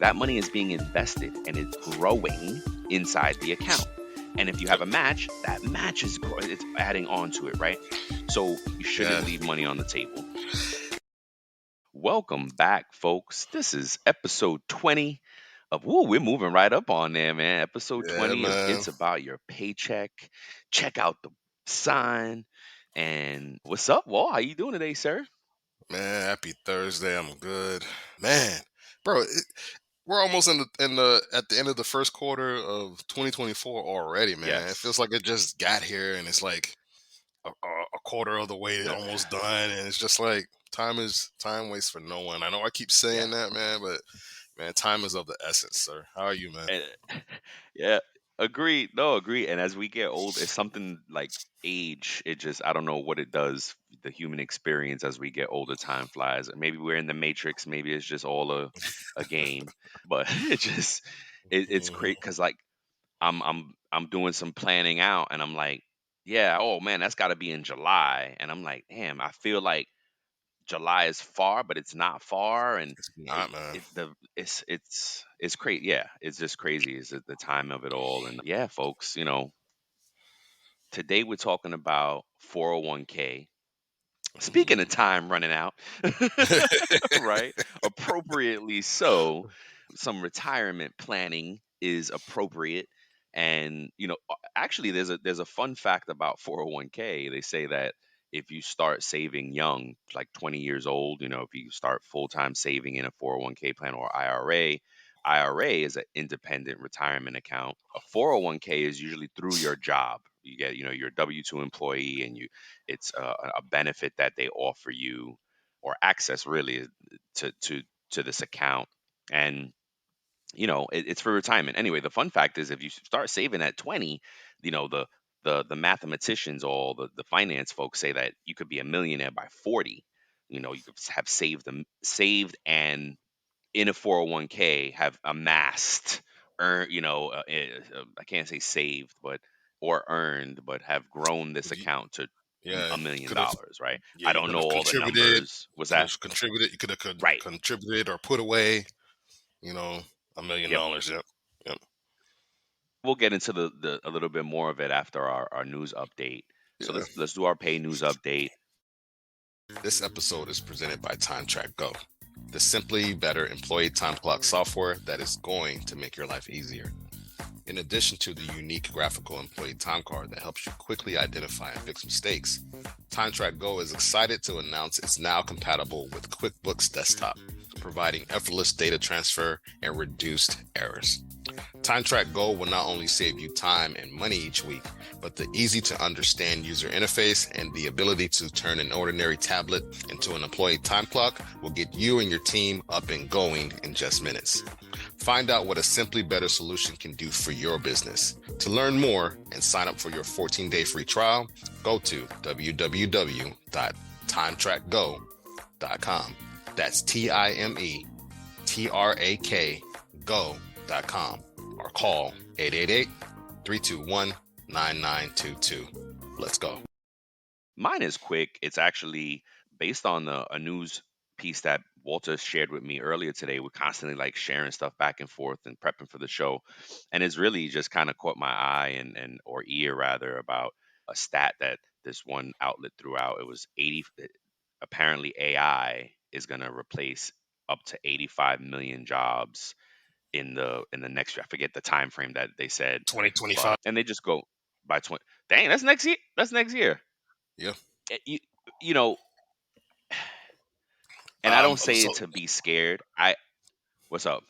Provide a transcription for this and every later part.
That money is being invested and it's growing inside the account. And if you have a match, that match is it's adding on to it, right? So you shouldn't Yeah, leave money on the table. Welcome back, folks. This is episode 20 of we're moving right up on there, man. Episode yeah, 20 of man. It's About Your Paycheck. Check out the sign. And what's up, Wall? How you doing today, sir? Man, happy Thursday. I'm good. Man, bro, we're almost in the at the end of the first quarter of 2024 already, man. It feels Yes. like it just got here and it's like a quarter of the way The- almost done and it's just like time waits for no one. I know I keep saying yeah. that, man, but man, time is of the essence, sir. How are you, man? And, yeah, agreed. No, agreed. And as we get old, it's something like age. It just, I don't know what it does. The human experience as we get older, time flies. Maybe we're in the Matrix. Maybe it's just all a game. But it's Mhm. great because like I'm doing some planning out, and I'm like, yeah, oh man, that's got to be in July, and I'm like, damn, I feel like July is far, but it's not far, and It's not, man. it's crazy. Yeah, it's just crazy. Is the time of it all, and yeah, folks, today we're talking about 401k. Speaking of Mhm. time running out, right? Appropriately so. Some retirement planning is appropriate. And actually there's a fun fact about 401k. They say that if you start saving young, like 20 years old, if you start full-time saving in a 401k plan or IRA is an independent retirement account. A 401k is usually through your job. You get, your W-2 employee, and it's a benefit that they offer you, or access really, to this account. And it's for retirement. Anyway, the fun fact is if you start saving at 20, the mathematicians, all the finance folks say that you could be a millionaire by 40. You could have saved, and in a 401k have amassed, I can't say saved, but or earned, but have grown this You- account to yeah, $1 million, could have. right? Yeah, I you don't could know have all the contributed. numbers. Was Could that have contributed. You could have right? contributed or put away. You know, $1 million. Yep. Yep. Yep. We'll get into the a little bit more of it after our news update. So Yeah. let's do our pay news update. This episode is presented by TrakGO, the simply better employee time clock software that is going to make your life easier. In addition to the unique graphical employee time card that helps you quickly identify and fix mistakes, TrakGO is excited to announce it's now compatible with QuickBooks Desktop, providing effortless data transfer and reduced errors. TrakGO will not only save you time and money each week, but the easy to understand user interface and the ability to turn an ordinary tablet into an employee time clock will get you and your team up and going in just minutes. Find out what a simply better solution can do for your business. To learn more and sign up for your 14-day free trial, go to www.timetrakgo.com. That's TIMETRAK go.com or call 888-321-9922. Let's go. Mine is quick. It's actually based on a news piece that Walter shared with me earlier today. We're constantly like sharing stuff back and forth and prepping for the show, and it's really just kind of caught my eye and or ear rather about a stat that this one outlet threw out. It was 80. Apparently, AI is going to replace up to 85 million jobs in the next year. I forget the time frame that they said, 2025. but and they just go by 20. Dang, that's next year. That's next year. Yeah. You, you know, and I don't say So it to be scared. I What's up?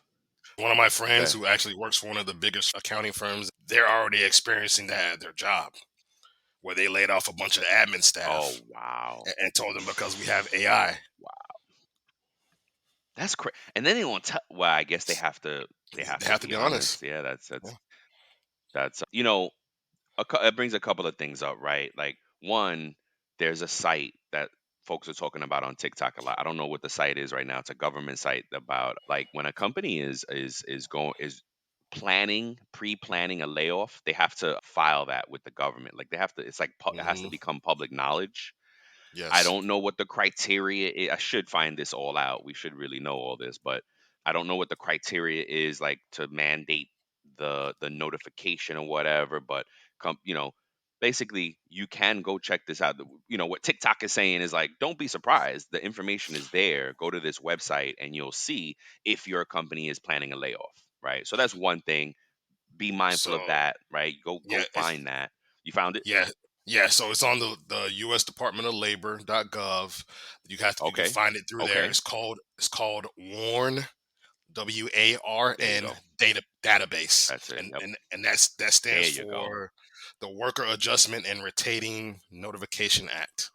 one of my friends Okay. who actually works for one of the biggest accounting firms, they're already experiencing that at their job where they laid off a bunch of admin Oh staff wow, and told them because we have AI. wow, that's crazy. And then they won't tell. Well, I guess they have to. They have They to have to be be honest. honest. Yeah, that's Yeah. that's that's it brings a couple of things up, right? Like one, there's a site that folks are talking about on TikTok a lot. I don't know what the site is right now. It's a government site about like when a company is pre-planning a layoff, they have to file that with the government. Like they have to. It's like it has to Hmm. become public knowledge. I Yes. don't know what the criteria is. I should find this all out. We should really know all this, but I don't know what the criteria is like to mandate the notification or whatever, but basically you can go check this out. What TikTok is saying is like, don't be surprised. The information is there. Go to this website and you'll see if your company is planning a layoff, right? So that's one thing. Be mindful of So that, right? Go yeah, it's find that. You found it? yeah. Yeah, so it's on the U.S. Department of Labor.gov. You can Okay. find it through there. Okay. It's called WARN, There you WARN go. database, That's it. and Yep. and and that There stands you go. for the Worker Adjustment and Retaining Notification Act,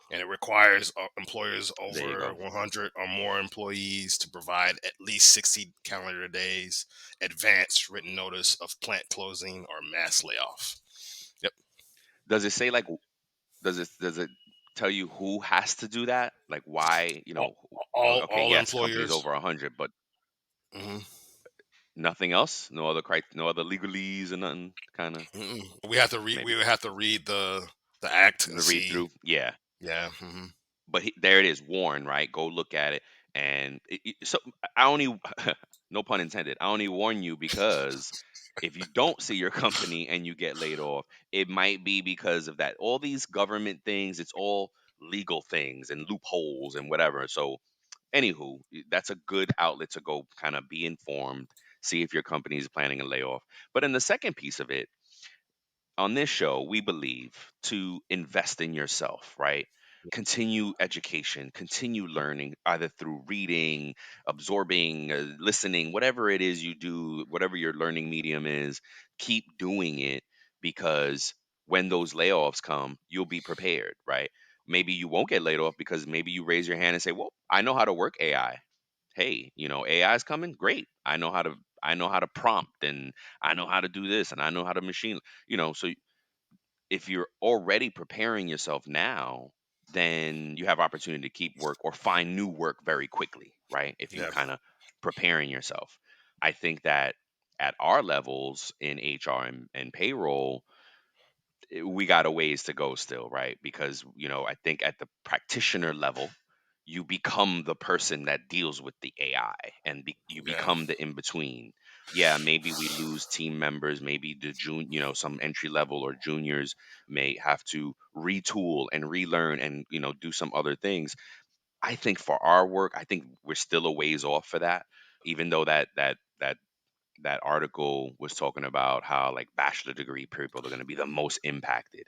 and it requires employers There you over go. 100 or more employees to provide at least 60 calendar days advance written notice of plant closing or mass layoff. Yep. Does it say like does it tell you who has to do that? Like why, All, okay, all yes, companies employers. over 100, but Mhm. nothing else? No other legalese or nothing kind of We have to read. We maybe would have to read the act and the read see. through? Yeah. Yeah. But there it is, warn, right? Go look at it. And so I only, no pun intended, I only warn you because if you don't see your company and you get laid off, it might be because of that. All these government things, it's all legal things and loopholes and whatever. So, anywho, that's a good outlet to go kind of be informed, see if your company is planning a layoff. But in the second piece of it, on this show, we believe to invest in yourself, right? Continue education, continue learning either through reading, absorbing, listening, whatever it is you do, whatever your learning medium is, keep doing it because when those layoffs come, you'll be prepared, right? Maybe you won't get laid off because maybe you raise your hand and say, "Well, I know how to work AI. Hey, AI is coming. Great. I know how to prompt and I know how to do this and I know how to machine, so if you're already preparing yourself now, then you have opportunity to keep work or find new work very quickly, right? If you Yeah. kind of preparing yourself. I think that at our levels in HR and payroll, we got a ways to go still, right? Because, I think at the practitioner level, you become the person that deals with the AI and you Yeah. become the in between. Yeah, maybe we lose team members, maybe some entry level or juniors may have to retool and relearn and, do some other things. I think for our work, I think we're still a ways off for that, even though that article was talking about how like bachelor degree people are going to be the most impacted.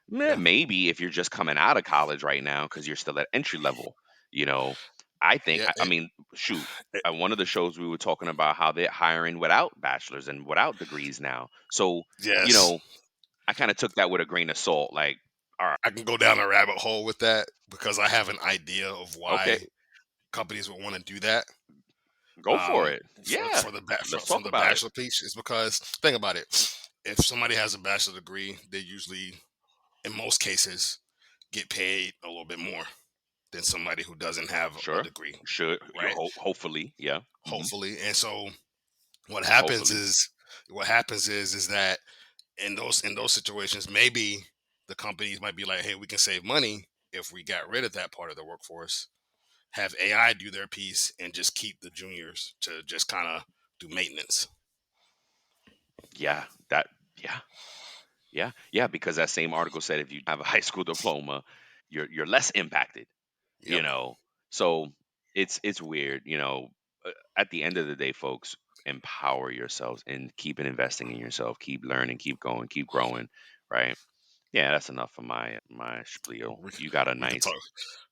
Yeah. Maybe if you're just coming out of college right now because you're still at entry level, you know, I think, Yeah. I mean, shoot, It, at one of the shows we were talking about how they're hiring without bachelors and without degrees now. So, you yes. know, I kind of took that with a grain of salt. Like, all right, I can go down a rabbit hole with that because I have an idea of okay, why companies would want to do that. go for it. Yeah, let's From talk the about it. bachelor piece is because think about it. If somebody has a bachelor degree, they usually, in most cases, get paid a little bit more than somebody who doesn't have a Sure, degree, should you right? hopefully, yeah, Hopefully, and so what happens hopefully, is what happens is that in those situations, maybe the companies might be like, hey, we can save money if we got rid of that part of the workforce, have AI do their piece, and just keep the juniors to just kind of do maintenance. yeah, yeah. Yeah, because that same article said if you have a high school diploma, you're less impacted, you Yep. know. So it's weird, At the end of the day, folks, empower yourselves and keep investing in yourself, keep learning, keep going, keep growing, right? Yeah, that's enough for my spiel. We, You got a we could nice talk.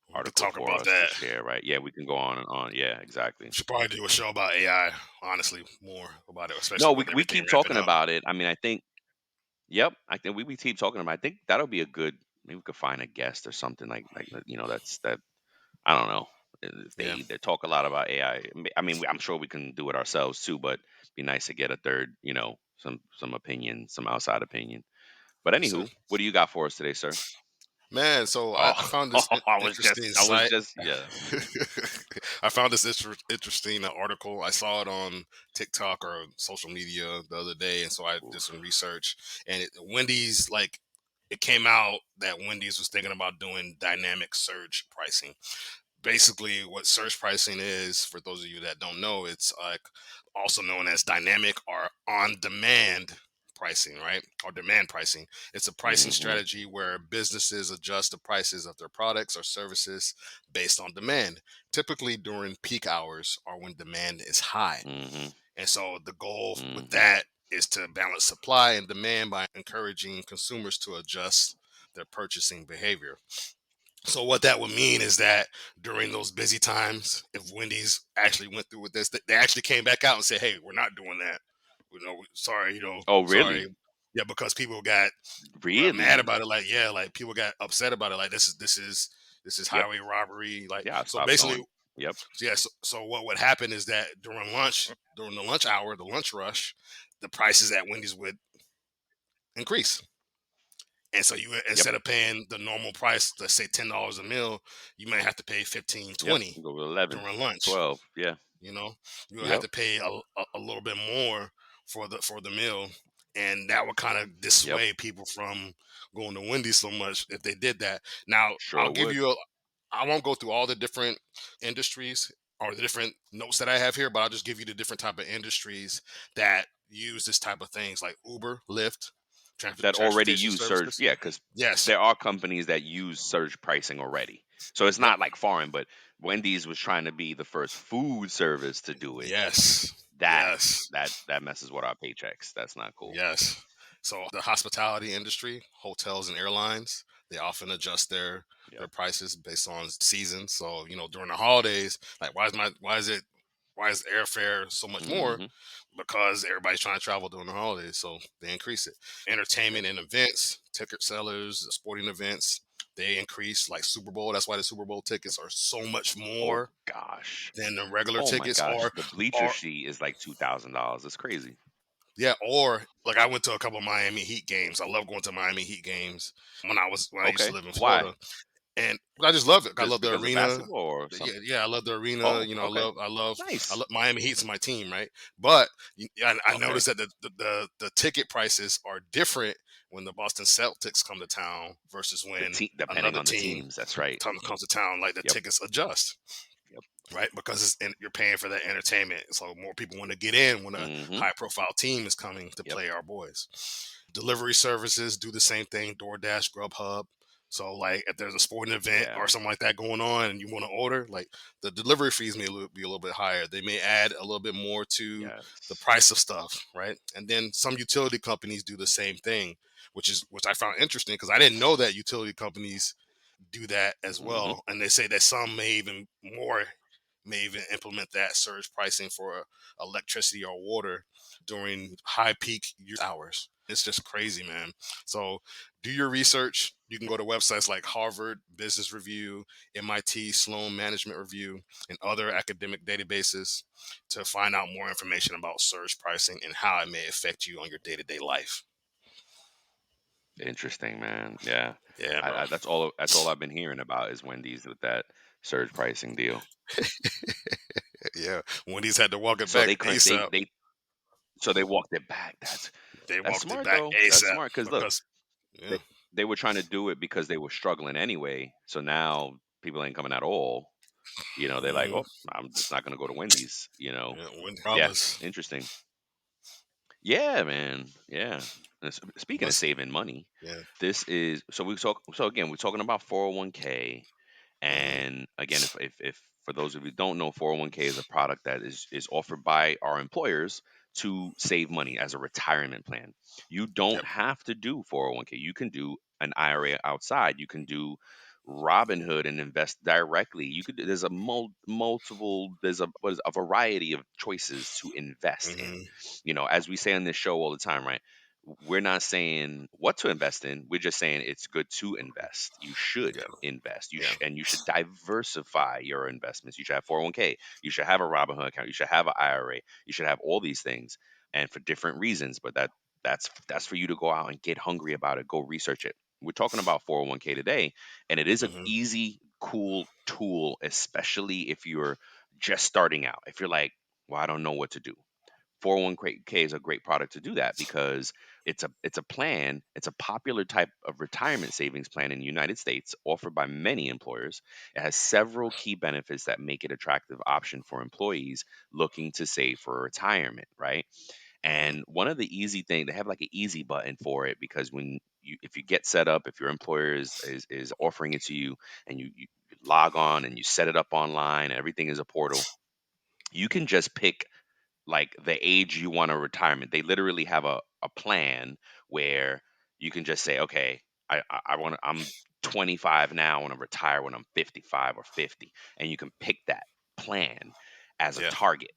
We could article talk for about us to that. share, right? Yeah, we can go on and on. Yeah, exactly. Should probably do a show about AI. Honestly, more about it, No, especially we with we everything keep wrapping talking up. about it. I mean, I think Yep, I think we keep talking about. I think that'll be a good. Maybe we could find a guest or something like that's that. I don't know if Yeah. they talk a lot about AI. I mean, I'm sure we can do it ourselves too, but it'd be nice to get a third, some opinion, some outside opinion. But Yes, sir. anywho, what do you got for us today, sir? Man, so I Oh, found this interesting I was site. just, yeah. I found this interesting article. I saw it on TikTok or social media the other day, and so I did Oof. some research. And Wendy's, like, it came out that Wendy's was thinking about doing dynamic surge pricing. basically what surge pricing is, for those of you that don't know, it's like also known as dynamic or on demand pricing, right? Or demand pricing. It's a pricing Mhm. strategy where businesses adjust the prices of their products or services based on demand, typically during peak hours or when demand is high. Mhm. And so the goal with Mhm. that is to balance supply and demand by encouraging consumers to adjust their purchasing behavior. So what that would mean is that during those busy times, if Wendy's actually went through with this, they actually came back out and said, "Hey, we're not doing that. Sorry, Oh, sorry." really? Yeah, because people got mad Really? about it. Like, yeah, like people got upset about it. Like, this is Yep. highway robbery. Like, Yeah, I so stopped basically, going. Yep. yeah. So what would happen is that during lunch, during the lunch hour, the lunch rush, the prices at Wendy's would increase. And so you, Yep. instead of paying the normal price, let's say $10 a meal, you might have to pay 15, Yep. 20 Go with 11, during lunch. 12. Yeah. You know, you will have Yep. to pay a little bit more for the meal, and that would kind of Yep. dissuade people from going to Wendy's so much if they did that. Now, Sure I'll give would. you a. I won't go through all the different industries or the different notes that I have here, but I'll just give you the different type of industries that use this type of things, like Uber, Lyft, That already transportation use surge, services. yeah, because Yes, there are companies that use surge pricing already. So it's yep, not like foreign, but Wendy's was trying to be the first food service to do it. yes, That yes. that messes with our paychecks. That's not cool. Yes. So the hospitality industry, hotels and airlines, they often adjust their Yep. prices based on seasons. So, during the holidays, like why is airfare so much more? Mhm. Because everybody's trying to travel during the holidays, so they increase it. Yep. Entertainment and events, ticket sellers, sporting events, they increase, like Super Bowl. That's why the Super Bowl tickets are so much Oh more gosh. than the regular Oh my tickets, gosh. or The bleacher or sheet is like $2,000. That's crazy. yeah, or like I went to a couple of Miami Heat games. I love going to Miami Heat games when I used to Okay. live in Florida, Why? and I just love it. I Just love the because of arena. basketball or Yeah, something? yeah, I love the arena. Oh, okay. I Nice. love Miami Heat's my team, right? But I Okay. noticed that the ticket prices are different when the Boston Celtics come to town versus The when team, depending another on the team teams. That's right. comes to town. Like the Yep. tickets adjust, Yep. right? Because you're paying for that entertainment. So more people want to get in when a Mhm. high profile team is coming to Yep. play our boys. Delivery services do the same thing, DoorDash, Grubhub. So like if there's a sporting event Yeah. or something like that going on and you want to order, like the delivery fees may be a little bit higher. They may add a little bit more to the Yes. price of stuff, right? And then some utility companies do the same thing, which I found interesting because I didn't know that utility companies do that as Mhm. well. And they say that some may even implement that surge pricing for electricity or water during high peak use hours. It's just crazy, man. So do your research. You can go to websites like Harvard Business Review, MIT Sloan Management Review, and other academic databases to find out more information about surge pricing and how it may affect you on your day-to-day life. Interesting, man. Yeah. Yeah, bro. That's all I've been hearing about is Wendy's with that surge pricing deal. Yeah. Wendy's had to walk it So back they couldn't ASAP. they walked it back. They That's walked it smart back though. That's ASAP smart cuz look, because yeah. they they were trying to do it because they were struggling anyway. So now people ain't coming at all. They're like, Mhm. "Oh, I'm just not going to go to Wendy's." Yeah, Wendy Yeah, Promise. interesting. Yeah, man. Yeah. And speaking of Must saving money, yeah. this is so again, we're talking about 401k. Mhm. And again, if for those of you who don't know, 401k is a product that is offered by our employers to save money as a retirement plan. You don't Yep. have to do 401k. You can do an IRA outside. You can do Robinhood and invest directly. There's a multiple there's a variety of choices to invest in. Mhm. As we say on this show all the time, right? We're not saying what to invest in. We're just saying it's good to invest. You should Yeah. invest. Yeah. And you should diversify your investments. You should have 401k. You should have a Robinhood account. You should have an IRA. You should have all these things, and for different reasons. But that's for you to go out and get hungry about it. Go research it. We're talking about 401k today, and it is an Mhm. easy, cool tool, especially if you're just starting out. If you're like, well, I don't know what to do. 401k is a great product to do that because it's a plan, it's a popular type of retirement savings plan in the United States offered by many employers. It has several key benefits that make it attractive option for employees looking to save for retirement, right? Hmm. And one of the easy thing, they have like an easy button for it because when you if you get set up, if your employer is offering it to you and you log on and you set it up online, everything is a portal, you can just pick like the age you want a retirement. They literally have a plan where you can just say, okay, I want to, I'm 25 now, I want to retire when I'm 55 or 50. And you can pick that plan as a Yeah. target.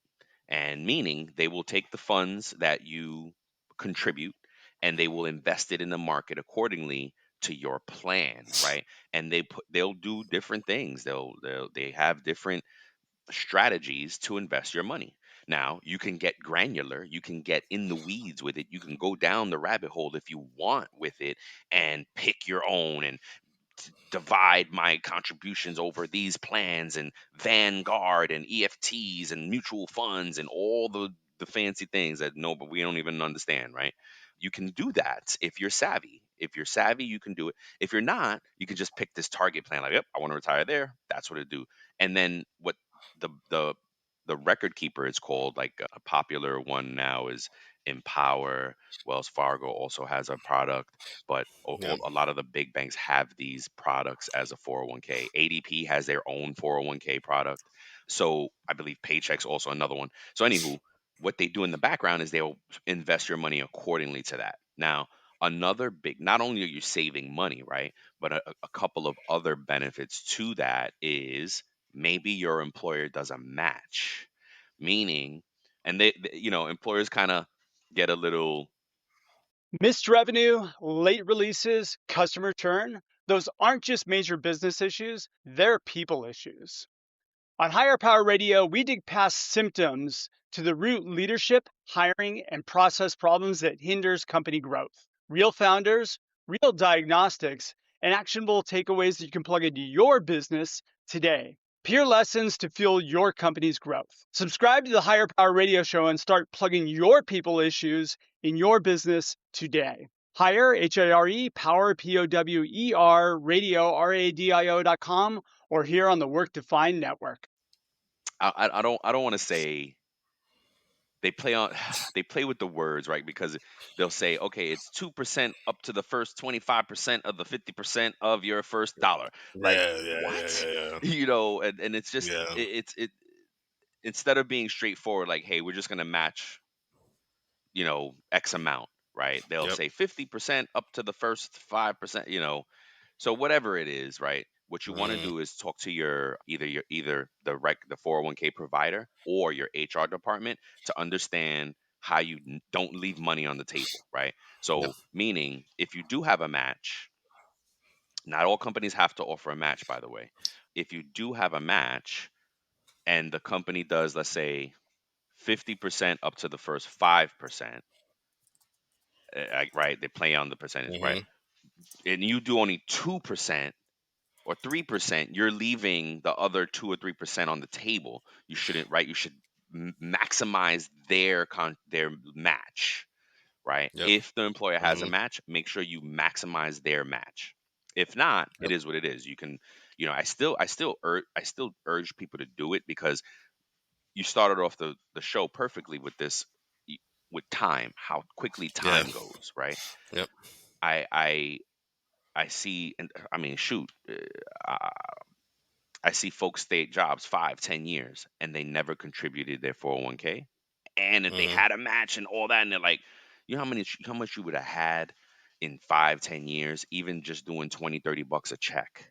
And meaning they will take the funds that you contribute and they will invest it in the market accordingly to your plan, right? And they'll do different things. They have different strategies to invest your money. Now, you can get granular, you can get in the weeds with it, you can go down the rabbit hole if you want with it and pick your own and divide my contributions over these plans and Vanguard and EFTs and mutual funds and all the fancy things that no, but we don't even understand, right? You can do that if you're savvy. If you're savvy, you can do it. If you're not, you can just pick this target plan. Like, yep, I want to retire there. That's what it do. And then what the record keeper is called, like a popular one now is Empower. Wells Fargo also has a product, but Yeah. a lot of the big banks have these products as a 401k. ADP has their own 401k product. So I believe Paycheck's also another one. So anywho, what they do in the background is they'll invest your money accordingly to that. Now, another big, not only are you saving money, right? But a couple of other benefits to that is maybe your employer does a match, meaning, and employers kind of get a little. Missed revenue, late releases, customer churn, those aren't just major business issues, they're people issues. On Higher Power Radio, we dig past symptoms to the root leadership, hiring, and process problems that hinders company growth. Real founders, real diagnostics, and actionable takeaways that you can plug into your business today. Peer lessons to fuel your company's growth. Subscribe to the Higher Power Radio Show and start plugging your people issues in your business today. Hire, Hire, Power, Power, radio, radio.com, or here on the Work Defined Network. I don't want to say they play on they play with the words, right? Because they'll say, okay, it's 2% up to the first 25% of the 50% of your first dollar. Like Yeah. Yeah. Yeah. what? Yeah. Yeah. And it's just Yeah. it instead of being straightforward, like, hey, we're just gonna match X amount, right? They'll Yep. say 50% up to the first 5%, so whatever it is, right? What you want to Hmm. do is talk to your the 401k provider or your HR department to understand how you don't leave money on the table, right? Yep. So meaning if you do have a match, not all companies have to offer a match, by the way. If you do have a match and the company does, let's say, 50% up to the first 5%, right? They play on the percentage, right? Hmm. And you do only 2% or 3%, you're leaving the other 2 or 3% on the table. You shouldn't, right? You should maximize their match, right? Yep. If the employer has a Hmm. match, make sure you maximize their match. If not, it Yep. is what it is. You can, I still urge people to do it because you started off the show perfectly with this, with time, how quickly Yeah. time goes, right? Yep. I I I see, and I mean, shoot, I I see folks stay at jobs 5, 10 years, and they never contributed their 401k. And if they Hmm. had a match and all that, and they're like, how much you would have had in 5, 10 years, even just doing 20, 30 bucks a check.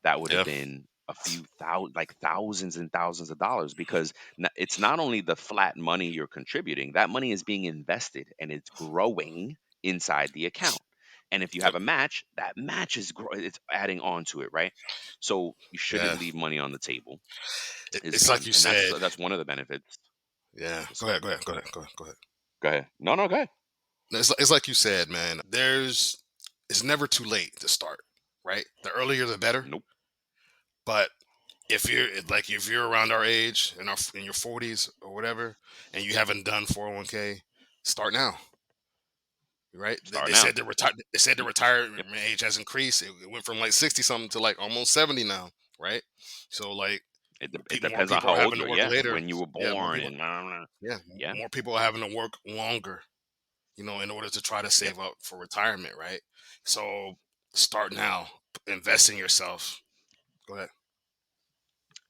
That would have Yeah. been a few thousand, like thousands and thousands of dollars, because it's not only the flat money you're contributing, that money is being invested and it's growing inside the account. And if you have Yep. a match, that match it's adding on to it, right? So you shouldn't Yeah. leave money on the table, is It's like one, you and that's said. that's one of the benefits. Yeah. What's Go up? ahead. Go ahead. Go ahead. Go ahead. Go ahead. Go ahead. No, no, go ahead. No, it's like you said, man. It's never too late to start, right? The earlier the better. Nope. But if you're around our age in your 40s or whatever, and you haven't done 401k, start now. Right? They, Start they now. said the retire they said the Y- retirement Yep. age has increased. It went from like 60 something to like almost 70 now. Right? So like It more depends on people how are old having you to are. work Yeah, later. when you were Yeah, more born people. and blah, blah, blah. Yeah, Yeah, more people are having to work longer, in order to try to yep. save up for retirement, right? So start now, invest in yourself. Go ahead.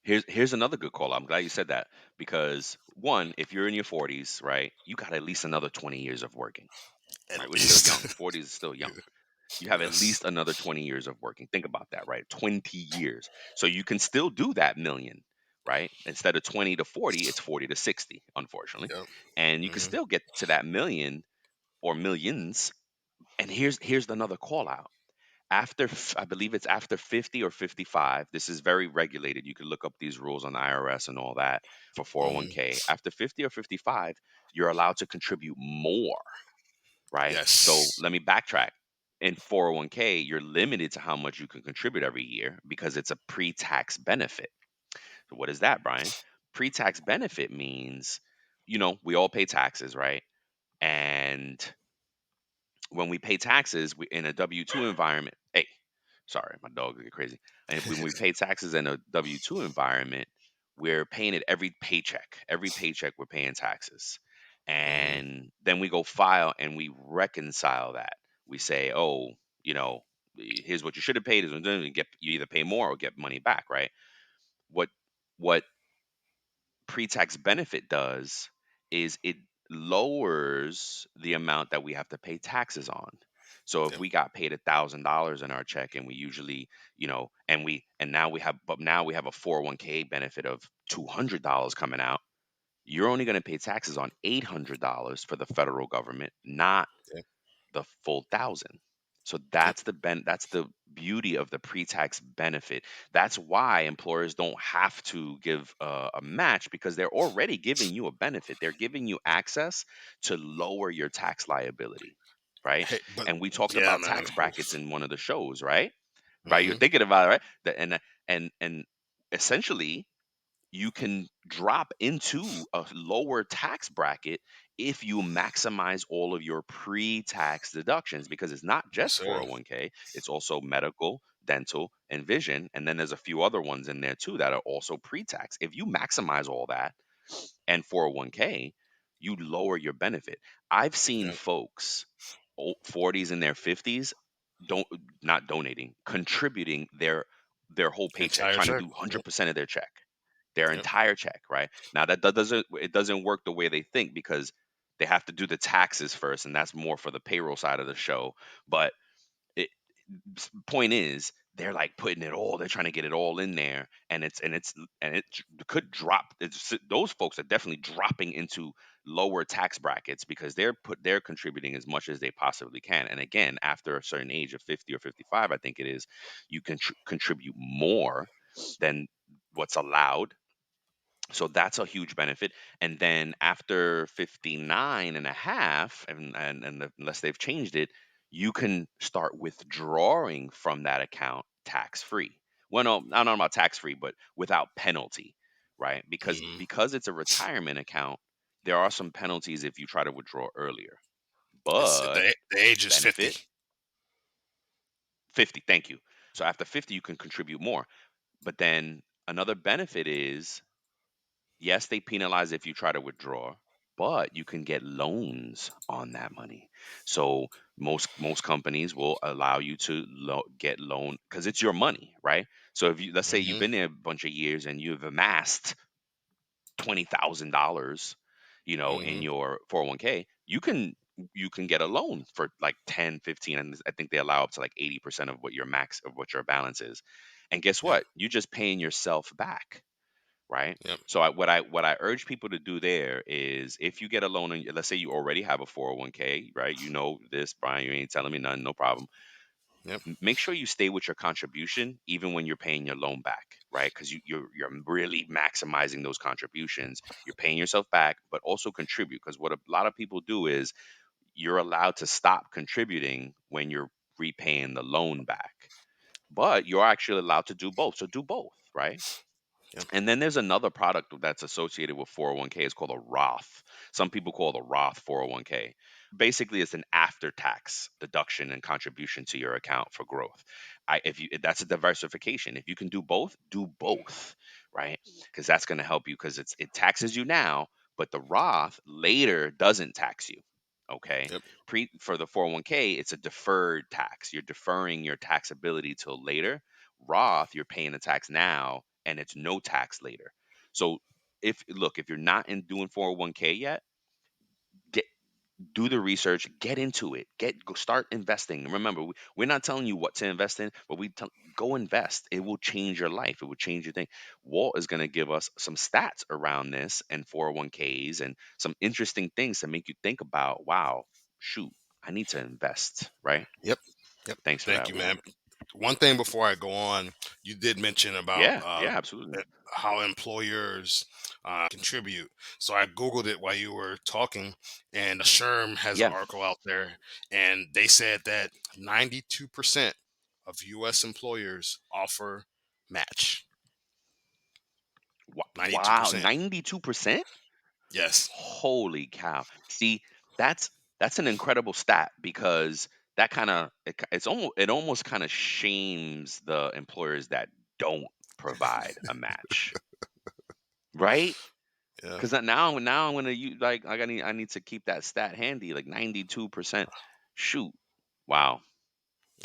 Here's another good call. I'm glad you said that because one, if you're in your 40s, right, you got at least another 20 years of working. At Right, we're still least. young. 40s is still young. You have at Yes. least another 20 years of working. Think about that, right? 20 years. So you can still do that million, right? Instead of 20 to 40, it's 40 to 60, unfortunately. Yep. And you can Hmm. still get to that million or millions. And here's another call out. I believe it's after 50 or 55. This is very regulated. You can look up these rules on the IRS and all that for Hmm. 401k. After 50 or 55, you're allowed to contribute more, right? So Yes. let me backtrack. In 401k, you're limited to how much you can contribute every year because it's a pre-tax benefit. So what is that, Brian? Pre-tax benefit means, we all pay taxes, right? And when we pay taxes in a W-2 environment, hey, sorry, my dog get crazy. And when we pay taxes in a W-2 environment, we're paying it every paycheck. Every paycheck we're paying taxes. Hmm. And then we go file and we reconcile that. We say, oh, you know, here's what you should have paid. You either pay more or get money back, right? What what pre-tax benefit does is it lowers the amount that we have to pay taxes on. So if Yep. we got paid $1,000 in our check and we usually, now we have a 401k benefit of $200 coming out, you're only going to pay taxes on $800 for the federal government, not Yep. the full 1,000. So Yep. that's the beauty of the pre-tax benefit. That's why employers don't have to give a match because they're already giving you a benefit. They're giving you access to lower your tax liability, right? Hey, but And we talked yeah, about man. tax brackets in one of the shows, right? Right? You're Hmm. thinking about it, right? And essentially you can drop into a lower tax bracket if you maximize all of your pre-tax deductions because it's not Yes, just sir. 401k, it's also medical, dental, and vision, and then there's a few other ones in there too that are also pre-tax. If you maximize all that and 401k, you lower your benefit. I've seen Yep. folks 40s and their 50s don't not donating, contributing their whole paycheck, Entire trying to check. do Yep. 100% of their check, their Yep. entire check, right? Now that doesn't work the way they think because they have to do the taxes first, and that's more for the payroll side of the show. But it, point is, they're like putting it all. They're trying to get it all in there, and it could drop. Those folks are definitely dropping into lower tax brackets because they're contributing as much as they possibly can. And again, after a certain age of 50 or 55, I think it is, you can contribute more than what's allowed, so that's a huge benefit. And then after 59 and a half, unless they've changed it, you can start withdrawing from that account tax free. Well, no, not about tax free, but without penalty, right? Because Hmm. it's a retirement account, there are some penalties if you try to withdraw earlier. It's But the age is 50. benefit 50, thank you. So after 50 you can contribute more. But then another benefit is, yes, they penalize if you try to withdraw, but you can get loans on that money. So most companies will allow you to get loan because it's your money, right? So if you, let's say you've Hmm. been there a bunch of years and you've amassed $20,000, in Hmm. your 401k, you can get a loan for like 10, 15, and I think they allow up to like 80% of what your balance is. And guess Yep. what? You're just paying yourself back, right? Yep. So what I urge people to do there is, if you get a loan, and let's say you already have a 401k, right? You know this, Brian. You ain't telling me nothing, no problem. Yep. Make sure you stay with your contribution even when you're paying your loan back, right? Because you're really maximizing those contributions. You're paying yourself back, but also contribute. Because what a lot of people do is, you're allowed to stop contributing when you're repaying the loan back, but you're actually allowed to do both. So do both, right? Yep. And then there's another product that's associated with 401k. It's called a Roth. Some people call it a Roth 401k. Basically, it's an after-tax deduction and contribution to your account for growth. If you that's a diversification. If you can do both, right? Because that's going to help you because it taxes you now, but the Roth later doesn't tax you. Okay, Yep. for the 401k, it's a deferred tax. You're deferring your taxability till later. Roth, you're paying the tax now and it's no tax later. So if you're not in doing 401k yet, get do the research, get into it, start investing. Remember, we're not telling you what to invest in, but go invest. It will change your life. It will change your thing. Walt is going to give us some stats around this and 401ks and some interesting things to make you think about. Wow, shoot, I need to invest. Right? Yep. Yep. Thanks for Thank that, you, Walt. man. One thing before I go on, you did mention about Yeah, yeah, absolutely. how employers contribute. So I Googled it while you were talking, and SHRM has an Yeah. article out there, and they said that 92% of U.S. employers offer match. Wow, 92%. 92%? Yes. Holy cow. See, that's that's an incredible stat because that kind of it almost kind of shames the employers that don't provide a match, right? Yeah. Because now I'm gonna use like I need to keep that stat handy, like 92%. Shoot, wow,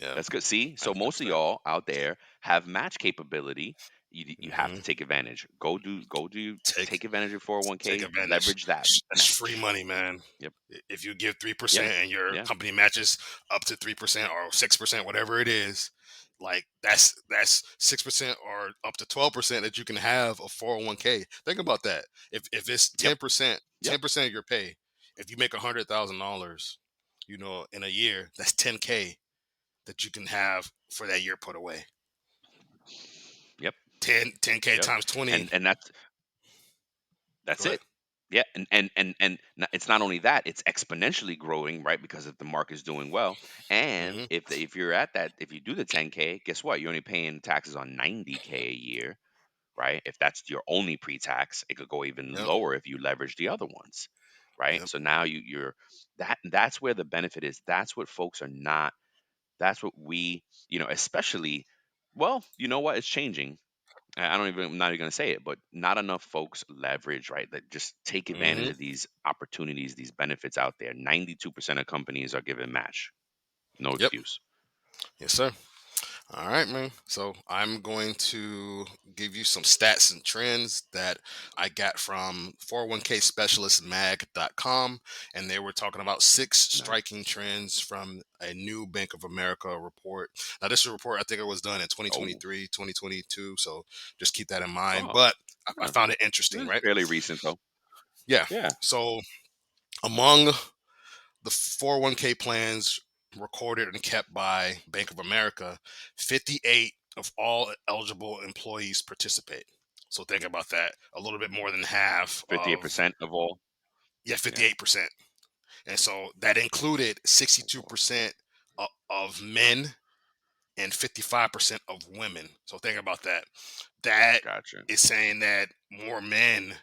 Yeah. that's good. See, so That's most of fair. y'all out there have match capability. You have Hmm. to take advantage. Take Take advantage of take 401k. advantage. Leverage that That's free match. money, man. Yep. If you give three Yeah. percent and your Yeah. company matches up to 3% or 6%, whatever it is, like that's 6% or up to 12% that you can have a 401k. Think about that. If it's Yep. 10%, Yep. 10% of your pay, if you make $100,000, in a year, that's 10K that you can have for that year put away. Yep. 10K Yep. times 20. And that's Go ahead. it. Yeah. It's not only that, it's exponentially growing, right? Because if the market's doing well, and Hmm. if you're at that, if you do the 10k, guess what? You're only paying taxes on 90k a year, right? If that's your only pre-tax, it could go even Yep. lower if you leverage the other ones, right? Yep. So now that's where the benefit is. That's what folks are not. That's what especially. Well, you know what? It's changing. I'm not even going to say it, but not enough folks leverage, right? That just take advantage Hmm. of these opportunities, these benefits out there. 92% of companies are giving match. No Yep. excuse. Yes, sir. All right, man. So I'm going to give you some stats and trends that I got from 401kspecialistmag.com. And they were talking about six striking Nice. trends from a new Bank of America report. Now, this report, I think it was done in Oh, 2023, 2022. So just keep that in mind. oh, But I yeah. found it interesting, This is right? fairly recent though. Yeah. Yeah. So among the 401k plans recorded and kept by Bank of America, 58 of all eligible employees participate. So think about that. A little bit more than half of, 58% of all. yeah, Yeah. 58%. And so that included Of all. 62% of men and 55% of women. So think about that. That Gotcha. is saying that more men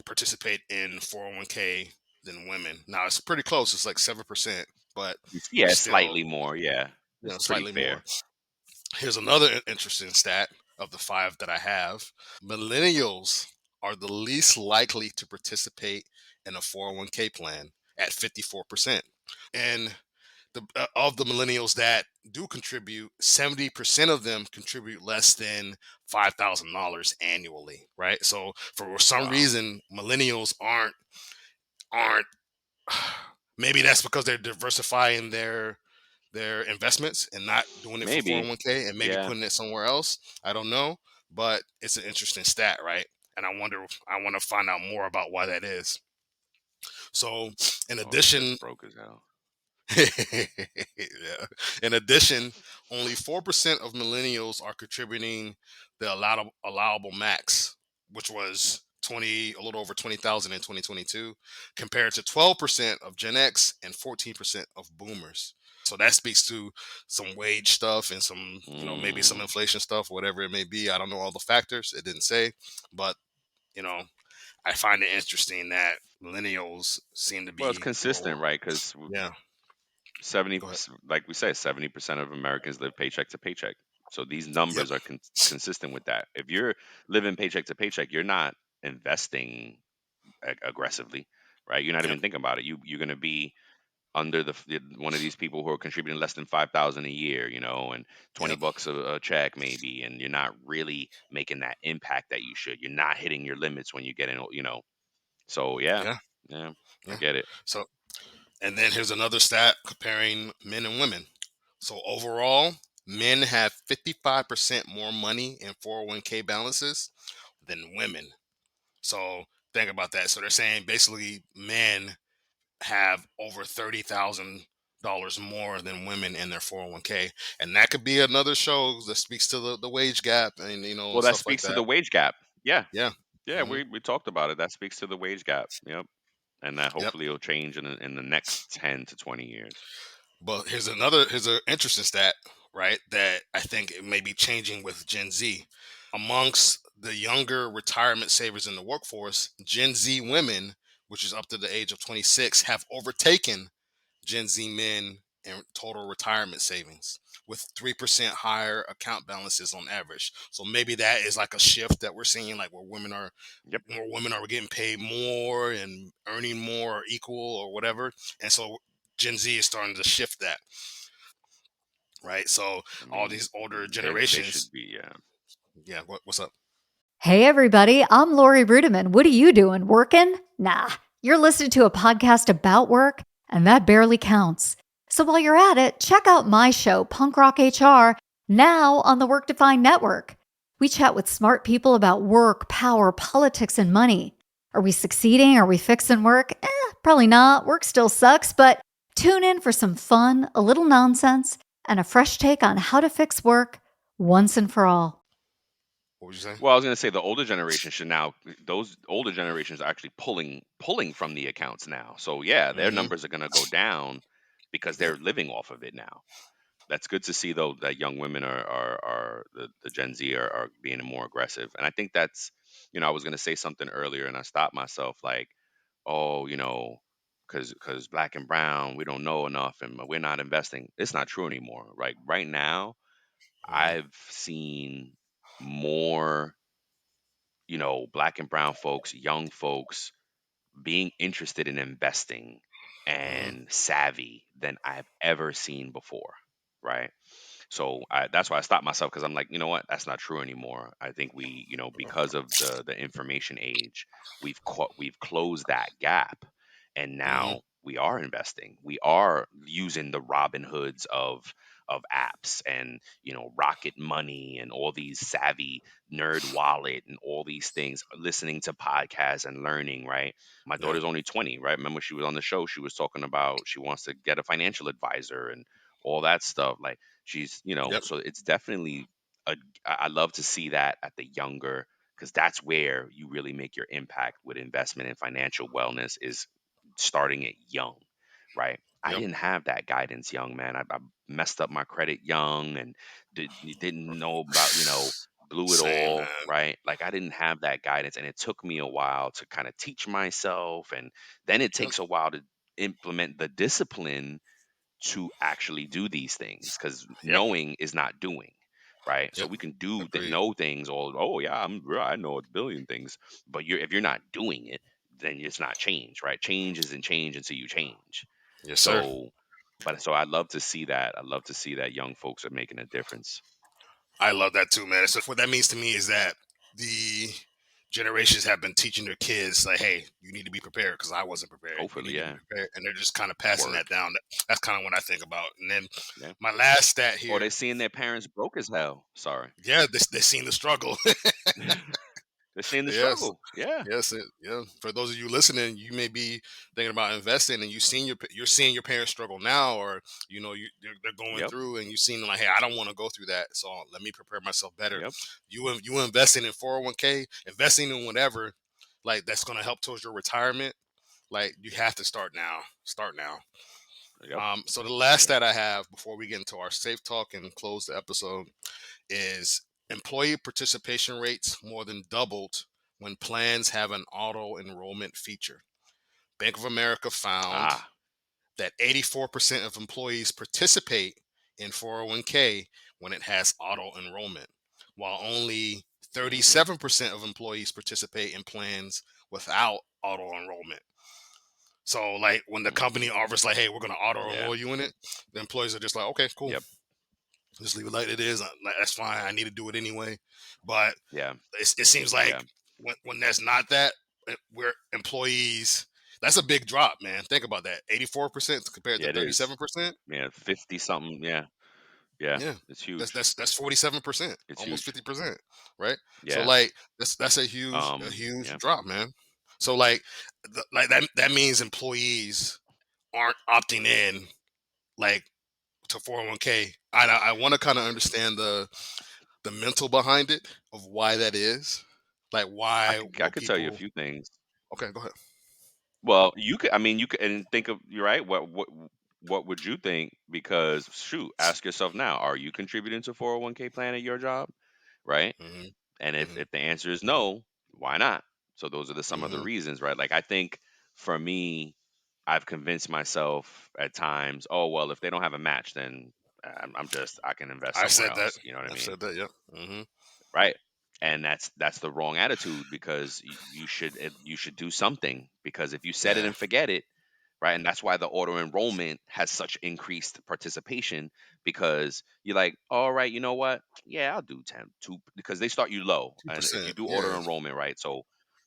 participate in 401k than women. Now it's pretty close. It's like 7%, but Yeah, still, slightly more. Yeah. It's pretty slightly more. fair. Here's another interesting stat of the five that I have. Millennials are the least likely to participate in a 401k plan at 54%. And of the millennials that do contribute, 70% of them contribute less than $5,000 annually, right? So for some Wow. reason, millennials aren't maybe that's because they're diversifying their investments and not doing it for Maybe. 401k and maybe Yeah. putting it somewhere else. I don't know, but it's an interesting stat, right? And I want to find out more about why that is. So, in Oh, it's just addition, broke as hell. yeah. In addition, only 4% of millennials are contributing the allowable max, which was a little over 20,000 in 2022, compared to 12% of Gen X and 14% of boomers. So that speaks to some wage stuff and some, maybe some Mm. inflation stuff, whatever it may be. I don't know all the factors. It didn't say, but you know, I find it interesting that millennials seem to Well, it's be lower. consistent, right? Because Yeah, 70, go ahead. like we say, 70% of Americans live paycheck to paycheck. So these Yep, numbers are consistent with that. If you're living paycheck to paycheck, you're not investing aggressively, right? You're not yep, even thinking about it. You're going to be under one of these people who are contributing less than 5,000 a year, and yep. $20 a check maybe, and you're not really making that impact that you should. You're not hitting your limits when you get in. So yeah, Yeah, yeah, I yeah. get it. So, and then here's another stat comparing men and women. So overall, men have 55% more money in 401k balances than women. So think about that. So they're saying basically men have over $30,000 more than women in their 401k, and that could be another show that speaks to the wage gap and Well, and that stuff like speaks to that. the wage gap. Yeah, Yeah. yeah, Hmm. we talked about it. That speaks to the wage gap. Yep, and that Yep. hopefully will change in the next 10 to 20 years. But here's an interesting stat, right? That I think it may be changing with Gen Z. Amongst the younger retirement savers in the workforce, Gen Z women, which is up to the age of 26, have overtaken Gen Z men in total retirement savings with 3% higher account balances on average. So maybe that is like a shift that we're seeing, like where Yep. women are getting paid more and earning more or equal or whatever. And so Gen Z is starting to shift that, right? So I all mean, these older they generations, should be. Yeah. yeah, what's up? Hey, everybody, I'm Lori Rudiman. What are you doing? Working? Nah, you're listening to a podcast about work, and that barely counts. So while you're at it, check out my show, Punk Rock HR, now on the Work Defined Network. We chat with smart people about work, power, politics, and money. Are we succeeding? Are we fixing work? Probably not. Work still sucks, but tune in for some fun, a little nonsense, and a fresh take on how to fix work once and for all. What would you say? Well, I was going to say the older generation should now. Those older generations are actually pulling from the accounts now. So yeah, their Hmm. numbers are going to go down because Yep. they're living off of it now. That's good to see though that young women are the Gen Z are being more aggressive. And I think that's, I was going to say something earlier and I stopped myself like, oh, because black and brown, we don't know enough and we're not investing. It's not true anymore. Right now, Hmm. I've seen more, black and brown folks, young folks being interested in investing Hmm. and savvy than I've ever seen before. Right. So that's why I stopped myself because I'm like, you know what? That's not true anymore. I think we, because of the information age, we've closed that gap, and Hmm. now we are investing. We are using the Robin Hoods of apps and Rocket Money and all these savvy Nerd Wallet and all these things, listening to podcasts and learning. Right. My Yeah. daughter's only 20. Right. Remember she was on the show. She was talking about she wants to get a financial advisor and all that stuff. Like she's Yep. so it's definitely a I love to see that at the younger, because that's where you really make your impact with investment and financial wellness, is starting it young, right? I Yep. didn't have that guidance young, man. I messed up my credit young and didn't know about, blew it Same, all, man. right? Like I didn't have that guidance, and it took me a while to kind of teach myself, and then it Yep. takes a while to implement the discipline to actually do these things, because Yep. knowing is not doing, right? So Yep. we can do the Agreed. know things all, oh yeah, I know a billion things, but if you're not doing it, then it's not change, right? Change isn't change until you change. Yes, sir. So but so I love to see that. I love to see that young folks are making a difference. I love that too, man. So what that means to me is that the generations have been teaching their kids, like, hey, you need to be prepared because I wasn't prepared. You Hopefully, need to be yeah. prepared. And they're just kind of passing that Word. down. That's kind of what I think about. And then Yeah. my last stat Or they're here, seeing their parents broke as hell. Sorry. yeah, they're seeing the struggle. They're seeing the Yes. struggle. Yeah. Yes, yeah. For those of you listening, you may be thinking about investing, and you're seeing your parents struggle now, or they're going Yep. through, and you've seen like, hey, I don't want to go through that, so let me prepare myself better. Yep. You investing in 401k, investing in whatever, like that's going to help towards your retirement. Like you have to start now. Start now. Yep. So the last stat I have before we get into our safe talk and close the episode is employee participation rates more than doubled when plans have an auto enrollment feature. Bank of America found Ah. that 84% of employees participate in 401k when it has auto enrollment, while only Hmm. 37% of employees participate in plans without auto enrollment. So, like, when the Hmm. company offers, like, hey, we're going to auto Yeah. enroll you in it, the employees are just like, okay, cool. Yep. Just leave it like it is. That's fine. I need to do it anyway. But Yeah. it seems like Yeah. when that's not that, we're employees. That's a big drop, man. Think about that. 84% compared to Yeah. It is. 37%. Yeah. 50 something. Yeah. Yeah. Yeah, It's that's huge. that's that's 47%, It's almost huge. 50%, right? So Yeah. like that's a huge Yeah. drop, man. So like like that means employees aren't opting in like to 401k. I want to kind of understand the mental behind it of why that is. Like why I will could tell you a people? few things. Okay, go ahead. Well, you could. I mean, you could, and think of. You're right. What would you think? Because shoot, ask yourself now: are you contributing to 401k plan at your job? Right. Hmm. And Hmm. if the answer is no, why not? So those are some of the Hmm. reasons, right? Like I think for me, I've convinced myself at times, oh well, if they don't have a match, then I can invest I somewhere said that. else. You know what I I mean? said that. Yep. Hmm. Right. And that's the wrong attitude because you should do something because if you set it Yeah. and forget it, right? And that's why the auto enrollment has such increased participation because you're like, all right, you know what? Yeah, I'll do 10, 2 because they start you low. Two And if you percent. do auto Yeah. enrollment, right? So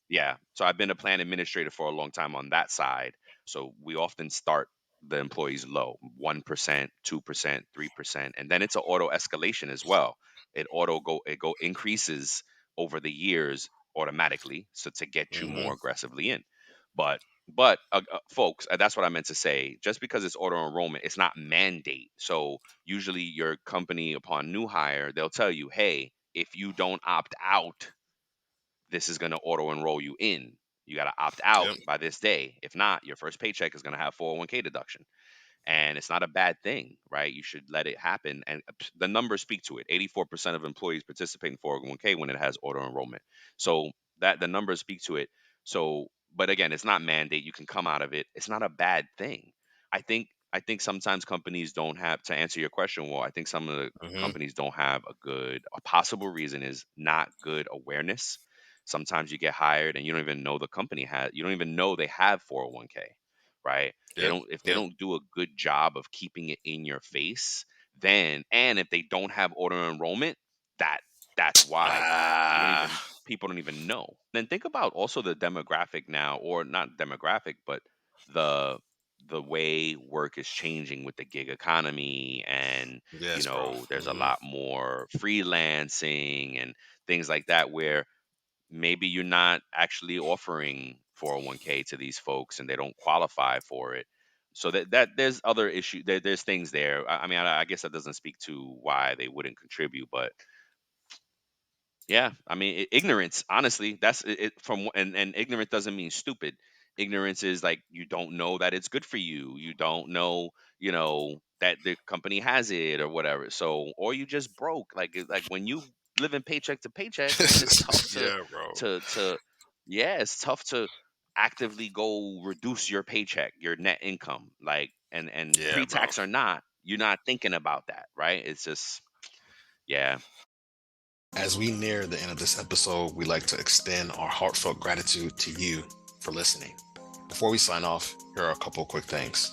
yeah, so I've been a plan administrator for a long time on that side. So we often start the employees low, 1%, 2%, 3%, and then it's an auto escalation as well. It go increases over the years automatically so to get you Hmm. more aggressively in. But folks, that's what I meant to say. Just because it's auto enrollment, it's not mandate. So usually your company, upon new hire, they'll tell you, hey, if you don't opt out, this is going to auto enroll you in. You got to opt out Yep. by this day. If not, your first paycheck is going to have 401k deduction, and it's not a bad thing, right? You should let it happen, and the numbers speak to it. 84% of employees participate in 401k when it has auto enrollment, so that the numbers speak to it. So, but again, it's not mandate. You can come out of it. It's not a bad thing. I think sometimes companies don't have, to answer your question. Well, I think some of the Hmm. companies don't have a possible reason is not good awareness. Sometimes you get hired and you don't even know the company has, you don't even know they have 401k, right? They Yep. don't, if they Yep. don't do a good job of keeping it in your face, then, and if they don't have auto enrollment, that that's why you don't Ah. even people don't even know. Then think about also the demographic now, or not demographic, but the the way work is changing with the gig economy, and Yes, bro. there's a Hmm. lot more freelancing and things like that where maybe you're not actually offering 401k to these folks and they don't qualify for it. So that there's other issue there's things there. I mean, I guess that doesn't speak to why they wouldn't contribute, but yeah, I mean, ignorance. Honestly, that's it. And ignorant doesn't mean stupid. Ignorance is like you don't know that it's good for you. You don't know, that the company has it or whatever. So, or you just broke. Like when you live in paycheck to paycheck, man, it's tough Yeah, bro. to yeah, it's tough to actively go reduce your paycheck, your net income, like and Yeah, bro. pre-tax or not, you're not thinking about that, right? It's just yeah. As we near the end of this episode, we'd like to extend our heartfelt gratitude to you for listening. Before we sign off, here are a couple quick things.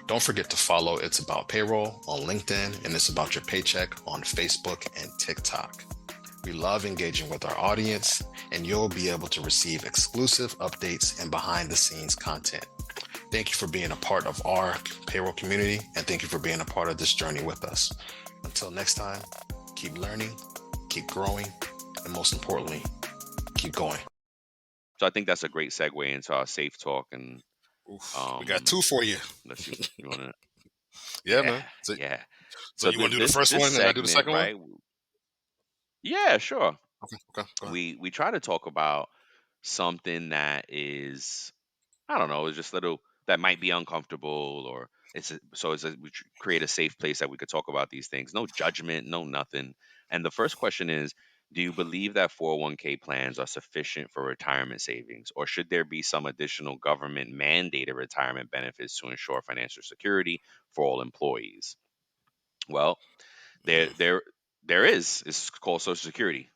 Don't forget to follow It's About Payroll on LinkedIn and It's About Your Paycheck on Facebook and TikTok. We love engaging with our audience, and you'll be able to receive exclusive updates and behind the scenes content. Thank you for being a part of our payroll community, and thank you for being a part of this journey with us. Until next time, keep learning, keep growing, and most importantly, keep going. So I think that's a great segue into our safe talk. And Oof, we got um two for you. let's see, you want to Yeah, yeah, man. So, yeah. so So you want to do the first this one and I do the segment, second one? right? Yeah, sure. Okay, okay, go ahead. We try to talk about something that is, I don't know, it's just little that might be uncomfortable, or we create a safe place that we could talk about these things. No judgment, no nothing. And the first question is, do you believe that 401k plans are sufficient for retirement savings, or should there be some additional government mandated retirement benefits to ensure financial security for all employees? Well, there Mm, there there is. It's called Social Security.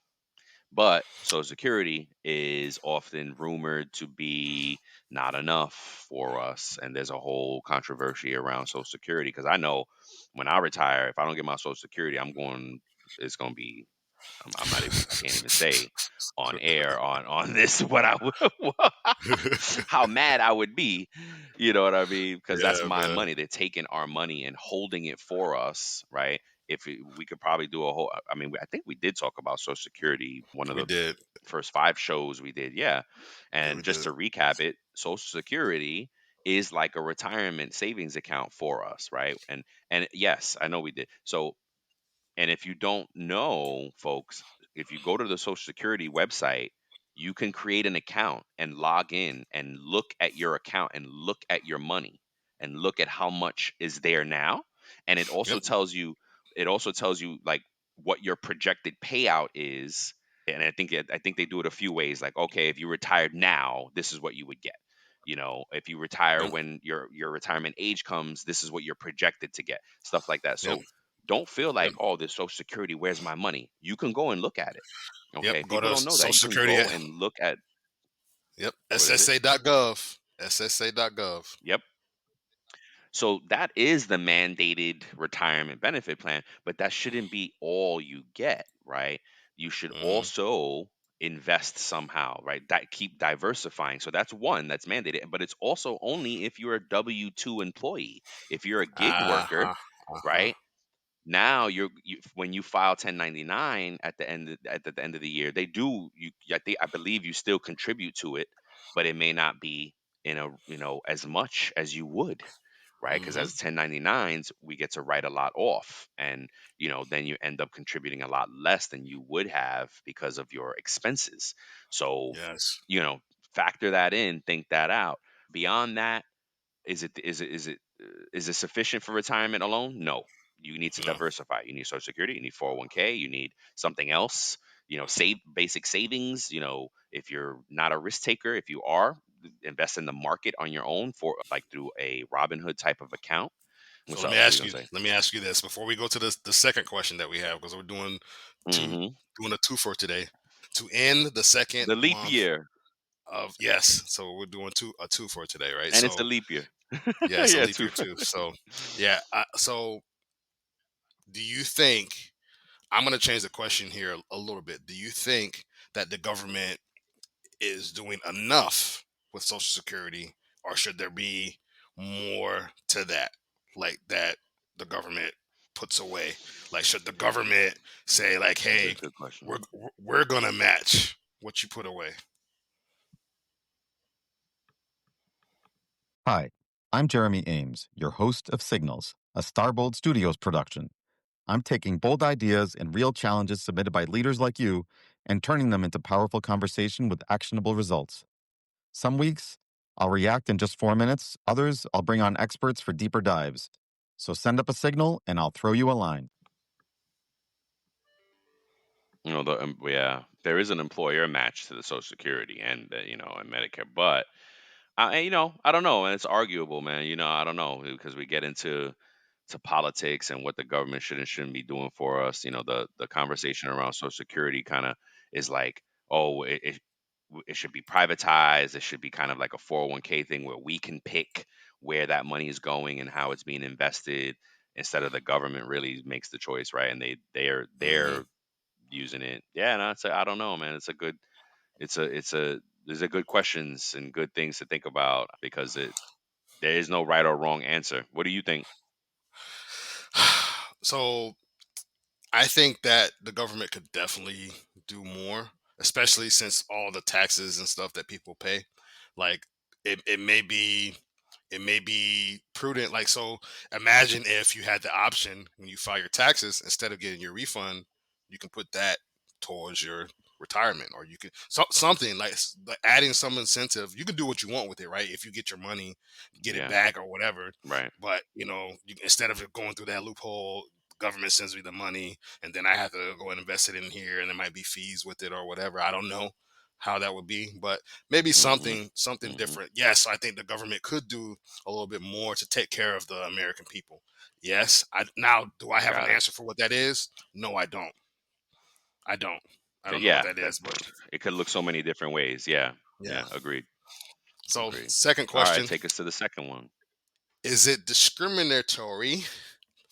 But Social Security is often rumored to be not enough for us. And there's a whole controversy around Social Security, because I know when I retire, if I don't get my Social Security, it's going to be, I'm not even, I can't even say on air on this what I would, how mad I would be. You know what I mean? Because that's yeah, my man. money. They're taking our money and holding it for us, right? We could probably do a whole, I mean, I think we did talk about Social Security one of We the did. first 5 shows we did, yeah. Yeah, we And just did. to recap it, Social Security is like a retirement savings account for us, right? And yes, I know we did. So, and if you don't know, folks, if you go to the Social Security website, you can create an account and log in and look at your account and look at your money and look at how much is there now. And Yep. it also tells you like what your projected payout is. And I think they do it a few ways. Like, okay, if you retired now, this is what you would get. If you retire Yep. when your retirement age comes, this is what you're projected to get. Stuff like that. Yep. So don't feel Yep. like, oh, this Social Security, where's my money? You can go and look at it. Yep. Okay. Go People to don't know that. Social You can Security. go and look at, Yep. what is it? SSA.gov. SSA.gov. Yep. So that is the mandated retirement benefit plan, but that shouldn't be all you get, right? You should Mm-hmm. also invest somehow, right? Keep diversifying. So that's one that's mandated, but it's also only if you're a W-2 employee. If you're a gig worker, Uh-huh. Uh-huh. right? Now when you file 1099 at the end of the year, they do you I believe you still contribute to it, but it may not be in a as much as you would, right? Because Mm-hmm. as 1099s, we get to write a lot off, and then you end up contributing a lot less than you would have because of your expenses. So, Yes. you know, factor that in, think that out. Beyond that, is it sufficient for retirement alone? No. You need to No. diversify. You need Social Security. You need 401k. You need something else. Save basic savings. If you're not a risk taker, if you are, invest in the market on your own for like through a Robinhood type of account. So What's let me up? What are you ask gonna you. say? Let me ask you this before we go to the second question that we have, because we're two Hmm. doing a two for today. To end the second The leap month year, of yes, so we're doing a two for today, right? and it's the So leap year. yeah, it's a Yeah, leap too. year too. So yeah. So do you think I'm going to change the question here a little bit? Do you think that the government is doing enough with Social Security, or should there be more to that, like that the government puts away? Like, should the government say, like, That's a "Hey, good question. we're gonna match what you put away"? Hi, I'm Jeremy Ames, your host of Signals, a Starbold Studios production. I'm taking bold ideas and real challenges submitted by leaders like you and turning them into powerful conversation with actionable results. Some weeks, I'll react in just 4 minutes. Others, I'll bring on experts for deeper dives. So send up a signal and I'll throw you a line. There is an employer match to the Social Security and and Medicare, but I don't know, and it's arguable, man. I don't know, because we get into politics and what the government should and shouldn't be doing for us. The conversation around Social Security kind of is like, oh, it should be privatized. It should be kind of like a 401k thing where we can pick where that money is going and how it's being invested, instead of the government really makes the choice, right? And Hmm. they're using it. Yeah, no, I don't know, man. It's a there's a good questions and good things to think about, because there is no right or wrong answer. What do you think? So I think that the government could definitely do more, especially since all the taxes and stuff that people pay. Like it may be prudent. Like, so imagine if you had the option when you file your taxes, instead of getting your refund, you can put that towards your retirement, or you could something like adding some incentive. You can do what you want with it, right? If you get your money, get it Yeah. back or whatever. Right. But instead of it going through that loophole, government sends me the money, and then I have to go and invest it in here, and there might be fees with it or whatever. I don't know how that would be, but maybe Mm-hmm. something Mm-hmm. different. Yes, I think the government could do a little bit more to take care of the American people. Yes. Now, do I have an Got it. answer for what that is? No, I don't. I don't. I don't know what Yeah. that is, but It could look so many different ways. Yeah. yeah. Yeah. Agreed. So, Agreed. second All right. question: Take us to the second one. is it discriminatory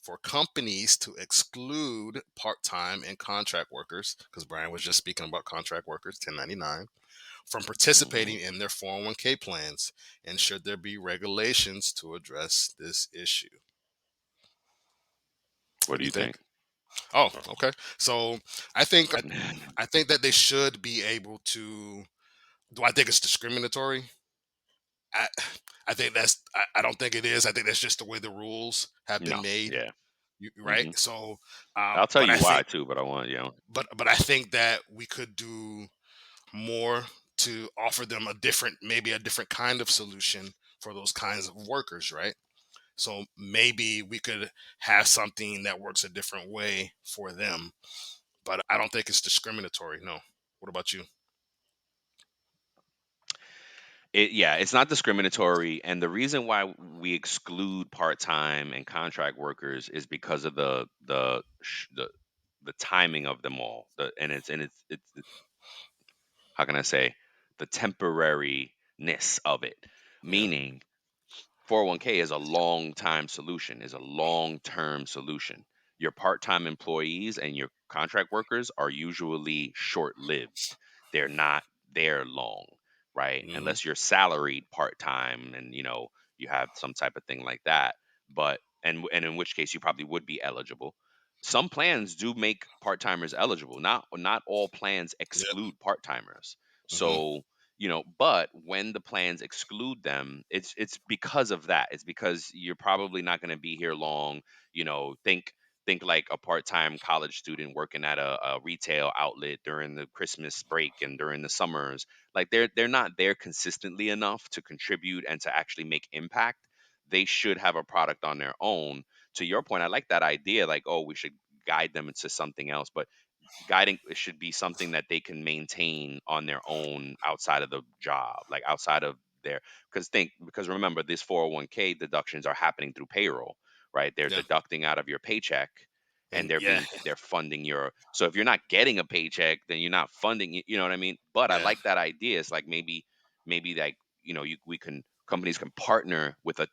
for companies to exclude part-time and contract workers, because Brian was just speaking about contract workers, 1099, from Mm-hmm. participating in their 401k plans? And should there be regulations to address this issue? What What do do you you think? think? Oh, okay. So I think Go ahead. I think that they should be able to. Do I think it's discriminatory? I I think I don't think it is. I think that's just the way the rules have been No. made. Yeah. Right? Mm-hmm. So, I'll tell but you I why think too, but I want but I think that we could do more to offer them maybe a different kind of solution for those kinds of workers, right? So maybe we could have something that works a different way for them, but I don't think it's discriminatory. No. What about you? Yeah, it's not discriminatory, and the reason why we exclude part-time and contract workers is because of the timing of them all. It's how can I say, the temporariness of it. Yeah. Meaning 401k is a long time solution, is a long term solution. Your part time employees and your contract workers are usually short lived. They're not there long, right? Hmm. Unless you're salaried part time and you have some type of thing like that. But and in which case you probably would be eligible. Some plans do make part timers eligible. Not all plans Yep. exclude part timers. Hmm. So but when the plans exclude them, it's because of that. It's because you're probably not going to be here long. Think like a part-time college student working at a retail outlet during the Christmas break and during the summers. Like they're not there consistently enough to contribute and to actually make impact. They should have a product on their own. To your point, I like that idea, like, oh, we should guide them into something else. But guiding, it should be something that they can maintain on their own outside of the job, like outside of their, because remember, these 401k deductions are happening through payroll, right? They're Yeah. deducting out of your paycheck, and And yeah. they're funding your, so if you're not getting a paycheck, then you're not funding it, you know what I mean? But I Yeah. like that idea. It's like maybe like, we can, companies can partner with a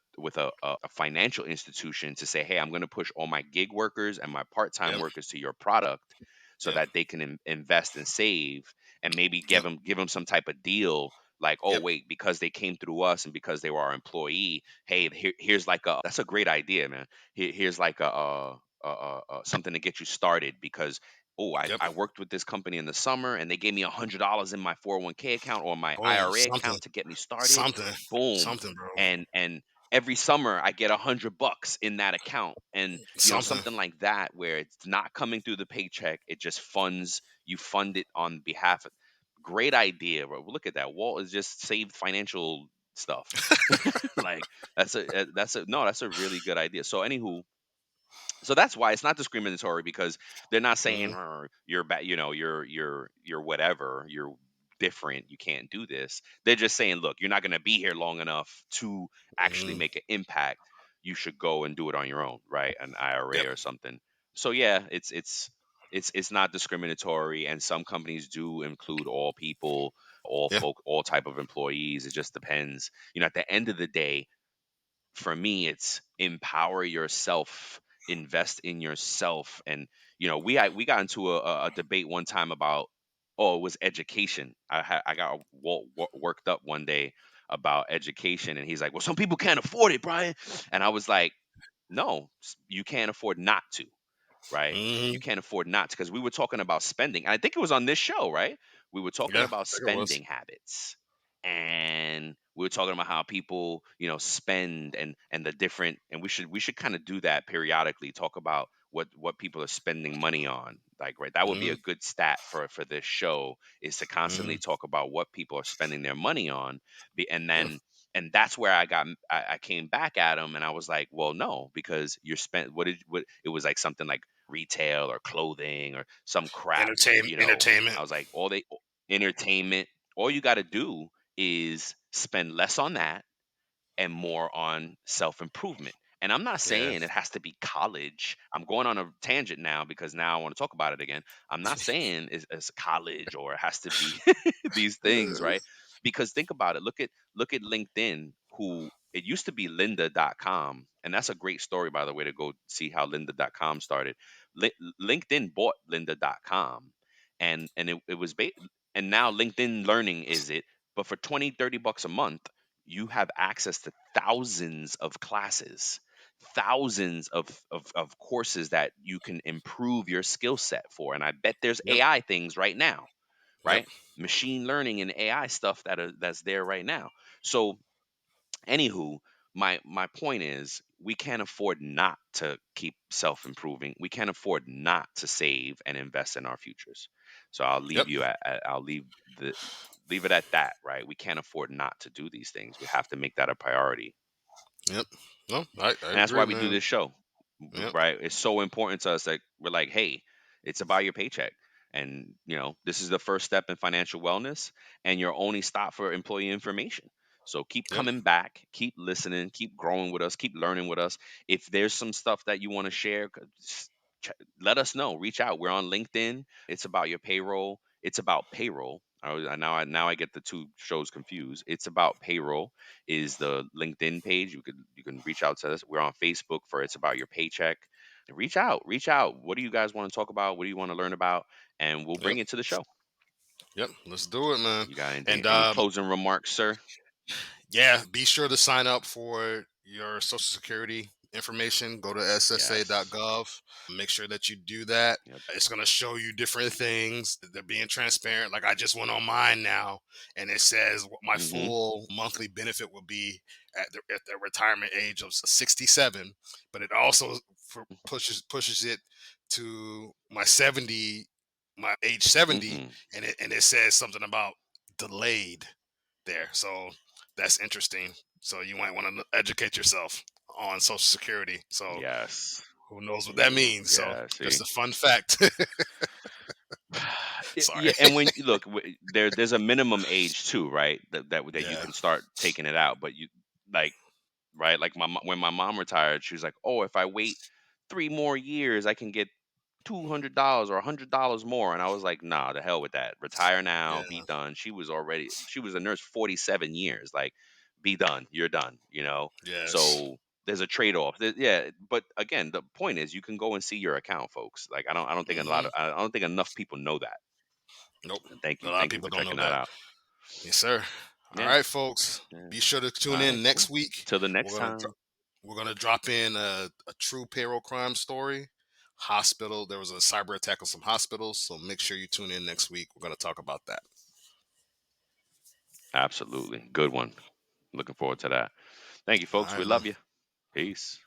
financial institution to say, hey, I'm going to push all my gig workers and my part-time Yep. workers to your product so Yep. that they can invest and save, and maybe Yep. give them some type of deal, like, oh Yep. wait, because they came through us and because they were our employee, hey, here's like a, that's a great idea, man. Here's like something to get you started, because oh, Yep. I worked with this company in the summer and they gave me $100 in my 401k account or my Boom. IRA account to get me started. Something, Boom. something, bro. And every summer I get $100 in that account, and Something. something like that, where it's not coming through the paycheck, it just funds, you fund it on behalf of. Great idea, bro. Look at that. Walt has just saved financial stuff. Like that's a really good idea. So anywho, so that's why it's not discriminatory, because they're not saying, Hmm. you're bad, you're whatever, you're different, you can't do this. They're just saying, look, you're not going to be here long enough to actually Hmm. make an impact. You should go and do it on your own, right? An IRA Yep. or something. So yeah, it's not discriminatory, and some companies do include all people, all Yeah. folk, all type of employees. It just depends. At the end of the day, for me, it's empower yourself, invest in yourself. And we got into a debate one time about, oh, it was education. I got worked up one day about education, and he's like, well, some people can't afford it, Brian. And I was like, no, you can't afford not to, right? You Hmm. can't afford not to, because we were talking about spending. And I think it was on this show, right? We were talking Yeah. about I think it was. spending habits. And we were talking about how people, spend, and the different, and we should kind of do that periodically, talk about what people are spending money on. Like, right, that would be Mm-hmm. a good stat for this show, is to constantly Mm-hmm. talk about what people are spending their money on. And Yeah. then and that's where I came back at him, and I was like, well, no, because you're spent what it was like something like retail or clothing or some crap, Entertainment. I was like, all they entertainment, all you got to do is spend less on that and more on self improvement. And I'm not Yeah. saying it has to be college. I'm going on a tangent now because now I want to talk about it again. I'm not saying it's college or it has to be these things, right? Because think about it. Look at LinkedIn, who it used to be lynda.com. And that's a great story, by the way, to go see how lynda.com started. Li- LinkedIn bought lynda.com, and it was and now LinkedIn Learning is it. But for 20, $30 a month, you have access to thousands of classes, thousands of courses that you can improve your skill set for. And I bet there's Yep. AI things right now, Yep. right? Machine learning and AI stuff that's there right now. So, anywho, my point is, we can't afford not to keep self improving. We can't afford not to save and invest in our futures. So I'll Yep. leave you I'll the leave it at that, right? We can't afford not to do these things. We have to make that a priority. Yep. No, I And that's why agree, we do man. this show, Yep. right? It's so important to us that we're like, hey, it's about your paycheck. And, this is the first step in financial wellness and your only stop for employee information. So keep Yep. coming back, keep listening, keep growing with us, keep learning with us. If there's some stuff that you want to share, let us know. Reach out. We're on LinkedIn. It's about your payroll. It's about payroll. Now I get the two shows confused. It's about payroll is the LinkedIn page. You can reach out to us. We're on Facebook for It's About Your Paycheck. Reach out. Reach out. What do you guys want to talk about? What do you want to learn about? And we'll Yep. bring it to the show. Yep. Let's do it, man. You got And any closing remarks, sir? yeah, be sure to sign up for your Social Security information. Go to Yes. ssa.gov. Make sure that you do that. Yep. It's going to show you different things. They're being transparent. Like I just went on mine now, and it says what my Mm-hmm. full monthly benefit will be at the retirement age of 67. But it also pushes it to my age 70, Mm-mm. and it says something about delayed there. So that's interesting. So you might want to educate yourself on Social Security. So Yes. who knows what that means? So Yeah. just See. a fun fact. Sorry. Yeah, and when you look, there's a minimum age too, right? That you Yeah. can start taking it out, but you like, right? Like when my mom retired, she was like, "Oh, if I wait 3 more years, I can get $200 or $100 more." And I was like, "Nah, the hell with that. Retire now, be Yeah. done." She was a nurse 47 years. Like, be done. You're done. Yes. So there's a trade off. Yeah, but again, the point is, you can go and see your account, folks. Like, I don't think Hmm. I don't think enough people know that. Nope. And A lot of thank you people for don't know checking that that. out. Yes, sir. All Yeah, right, folks. yeah. Be sure to tune All right, in cool. next week. Till the next We're gonna time. we're gonna drop in a true payroll crime story. Hospital. There was a cyber attack on some hospitals, so make sure you tune in next week. We're gonna talk about that. Absolutely. Good one. Looking forward to that. Thank you, All folks. right, We man. love you. Peace.